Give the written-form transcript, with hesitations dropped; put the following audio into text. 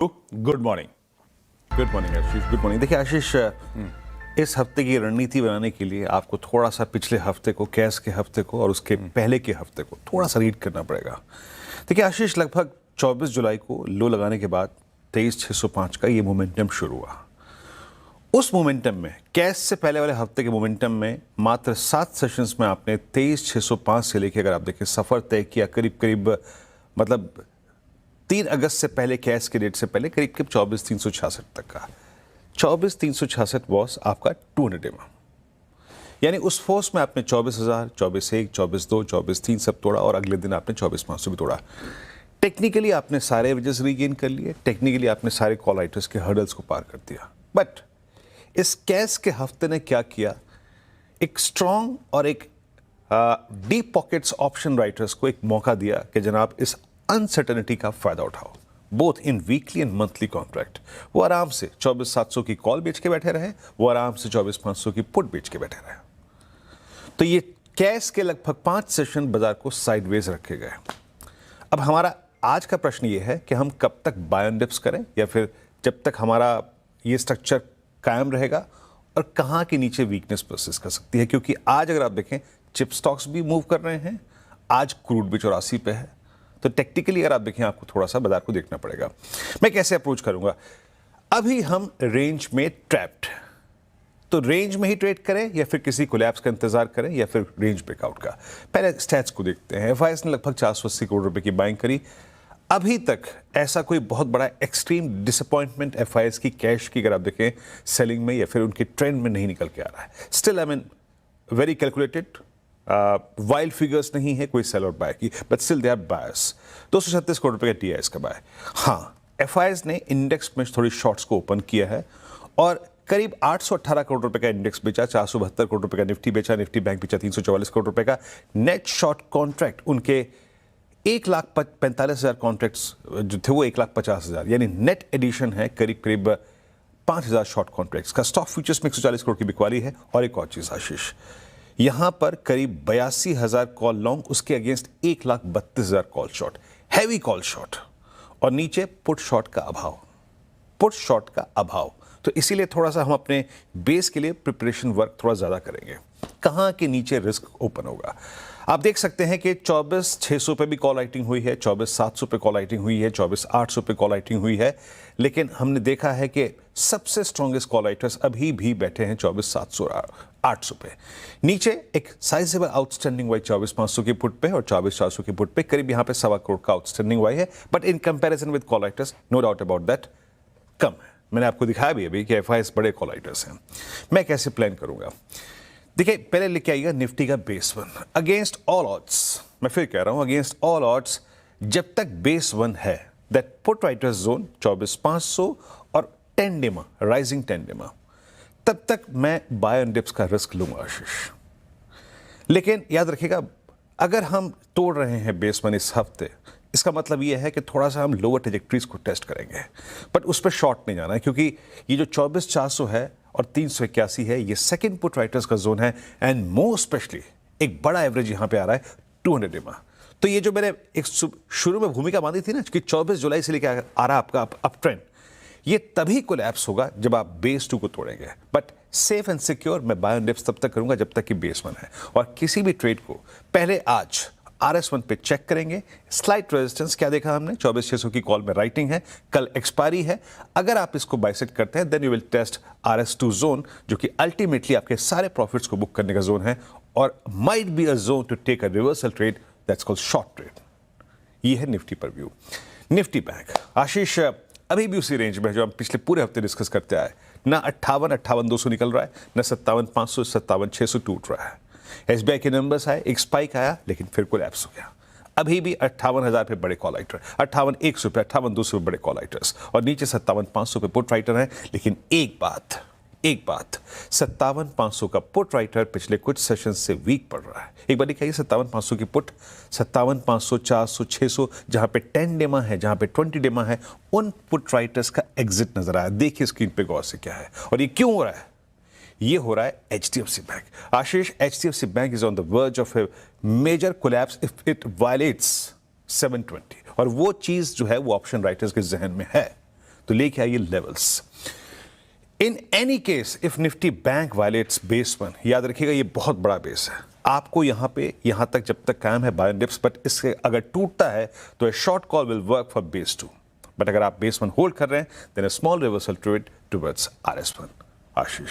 Good morning आशीष, good morning. देखिए आशीष, इस हफ्ते की रणनीति बनाने के लिए आपको थोड़ा सा पिछले हफ्ते को, कैश के हफ्ते को और उसके पहले के हफ्ते को थोड़ा सा रीड करना पड़ेगा। देखिए आशीष, लगभग 24 जुलाई को लो लगाने के बाद 23,605 का ये मोमेंटम शुरू हुआ। उस मोमेंटम में, कैश से पहले वाले हफ्ते के मोमेंटम में मात्र 7 सेशंस में आपने 23,605 से लेके, अगर आप देखें, सफ़र तय किया करीब करीब, मतलब 3 अगस्त से पहले, कैश के डेट से पहले करीब करीब 24,366 तक का। 24,366 बॉस आपका 200 एम, यानी उस फोर्स में आपने 24,000, 24,1, 24,2, 24,3 सब तोड़ा और अगले दिन आपने 24,500 भी तोड़ा। टेक्निकली आपने सारे एवरेजेस रीगेन कर लिए, टेक्निकली आपने सारे कॉल राइटर्स के हर्डल्स को पार कर दिया। बट इस कैश के हफ्ते ने क्या किया, एक स्ट्रॉन्ग और एक डीप पॉकेट्स ऑप्शन राइटर्स को एक मौका दिया कि जनाब इस अनसर्टेनिटी का फायदा उठाओ, both in weekly and monthly contract. वो आराम से 24,700 की कॉल बेच के बैठे रहे, वो आराम से 24,500 की पुट बेच के बैठे रहे। तो ये कैश के लगभग 5 सेशन बाजार को साइडवेज रखे गए। अब हमारा आज का प्रश्न ये है कि हम कब तक बाय एंड डिप्स करें, या फिर जब तक हमारा ये स्ट्रक्चर कायम रहेगा, और कहाँ के नीचे वीकनेस परसिस्ट कर सकती है। क्योंकि आज अगर आप देखें, चिप स्टॉक्स भी मूव कर रहे हैं, आज क्रूड भी 84 पे है। तो टेक्निकली अगर आप देखें, आपको थोड़ा सा बाजार को देखना पड़ेगा। मैं कैसे अप्रोच करूंगा, अभी हम रेंज में ट्रैप्ड, तो रेंज में ही ट्रेड करें या फिर किसी कोलैप्स का इंतजार करें या फिर रेंज ब्रेकआउट का। पहले स्टैट्स को देखते हैं। एफआईएस ने लगभग 480 करोड़ रुपए की बाइंग करी। अभी तक ऐसा कोई बहुत बड़ा एक्सट्रीम डिसअपॉइंटमेंट एफआईएस की कैश की, अगर आप देखें, सेलिंग में या फिर उनके ट्रेंड में नहीं निकल के आ रहा है। Still I mean very calculated, wild figures नहीं है कोई सेल और बाय की, but still they are buyers. 236 crore रुपए का टीआईएस का बाय। हाँ, एफआईएस ने इंडेक्स में थोड़ी शॉर्ट्स को ओपन किया है और करीब 818 करोड़ रुपए का इंडेक्स बेचा, 472 करोड़ रुपए का निफ्टी बेचा, निफ्टी बैंक बेचा 344 करोड़ रुपए का। नेट शॉर्ट कॉन्ट्रैक्ट उनके 1,45,000 कॉन्ट्रैक्ट्स जो थे वो 1,50,000, यानी नेट एडिशन है करीब करीब 5,000 शॉर्ट कॉन्ट्रैक्ट्स का। स्टॉक फ्यूचर्स में 140 करोड़ की बिकवाली है। और एक और चीज आशीष, यहां पर करीब 82,000 कॉल लॉन्ग, उसके against 1,32,000 call short, heavy call short, और नीचे पुट शॉर्ट का अभाव, पुट शॉर्ट का अभाव। तो इसीलिए थोड़ा सा हम अपने बेस के लिए प्रिपरेशन वर्क थोड़ा ज्यादा करेंगे। कहां के नीचे रिस्क ओपन होगा, आप देख सकते हैं कि 24,600 पे भी कॉल राइटिंग हुई है, 24,700 पे कॉल राइटिंग हुई है, 24,800 पे कॉल राइटिंग हुई है। लेकिन हमने देखा है कि सबसे स्ट्रॉन्गेस्ट कॉल राइटर्स अभी भी बैठे हैं 24,700 और 800 पे। नीचे एक साइजेबल आउटस्टैंडिंग वाई 24,500 की पुट पे और 24,400 की पुट पे, करीब यहां पे 1.25 करोड़ का आउटस्टैंडिंग वाई है। But in comparison with call writers, no doubt about that, कम है। मैंने आपको दिखाया भी अभी कि एफआईएस बड़े कॉल राइटर्स हैं। मैं कैसे प्लान करूंगा, देखिए, पहले लेके आइएगा निफ्टी का base one against all odds. मैं फिर कह रहा हूं, अगेंस्ट ऑल ऑड्स, जब तक बेस वन है, दैट पुट राइटर्स जोन 24,500 और 10 डेमा, राइजिंग 10 डेमा, तब तक मैं बाय एंड डिप्स का रिस्क लूंगा आशीष। लेकिन याद रखिएगा, अगर हम तोड़ रहे हैं बेस वन इस हफ्ते, इसका मतलब यह है कि थोड़ा सा हम लोअर ट्रेजेक्टरीज को टेस्ट करेंगे, बट उस पर शॉर्ट नहीं जाना है। क्योंकि ये जो 24,400 है और 381 है, ये सेकंड पुट राइटर्स का जोन है। एंड मोर स्पेशली एक बड़ा एवरेज यहां पे आ रहा है 200 डेमा। तो ये जो मैंने एक शुरू में भूमिका बांधी थी ना कि 24 जुलाई से लेकर आ रहा आपका अप ट्रेंड, ये तभी कोलैप्स होगा जब आप बेस 2 को तोड़ेंगे। बट सेफ एंड सिक्योर मैं बाय एंड डिप्स तब तक करूंगा जब तक कि बेस 1 है। और किसी भी ट्रेड को पहले आज RS1 पे चेक करेंगे। स्लाइट रेजिस्टेंस क्या देखा हमने, 24,600 की कॉल में राइटिंग है, कल एक्सपायरी है। अगर आप इसको बाइसेक्ट करते हैं, then you will test RS2 zone, जो कि अल्टीमेटली आपके सारे प्रॉफिट्स को बुक करने का जोन है, और might be a zone to take a reversal trade, that's called short trade. ये है निफ्टी पर व्यू। निफ्टी बैंक आशीष अभी भी उसी रेंज में जो हम पिछले पूरे हफ्ते डिस्कस करते आए, ना 58,200 निकल रहा है, ना 57,500, 57,600 टूट रहा है। एसबीआई के नंबर्स आए, एक स्पाइक आया, लेकिन फिर कोलैप्स हो गया। अभी भी 58,000 पे बड़े कॉल राइटर, 58,100 पे, 58,200 पे बड़े कॉल राइटर्स, और नीचे 57,500 पे पुट राइटर हैं। लेकिन एक बात, 57,500 का पुट राइटर पिछले कुछ सेशन से वीक पड़ रहा है। एक बार दिखाइए 57,500 की पुट, 57,500, 400, 600, जहां पे 10 डेमा है, जहां पे 20 डेमा है, उन पुट राइटर्स का एग्जिट नजर आया। देखिए स्क्रीन पे गौर से क्या है, और ये क्यों हो रहा है। ये हो रहा है HDFC bank. Ashish, HDFC bank is on the verge of a major collapse if it violates 720, और वो चीज जो है वो ऑप्शन राइटर्स के जहन में है। तो लेके आइए levels. In any case if Nifty bank violets base 1, याद रखिएगा ये बहुत बड़ा बेस है, आपको यहां तक जब तक कायम है बाय डिप्स, बट इससे अगर टूटता है तो a short call will work for base 2, but अगर आप बेस 1 होल्ड कर रहे हैं then a small reversal to it towards RS1। Ashish.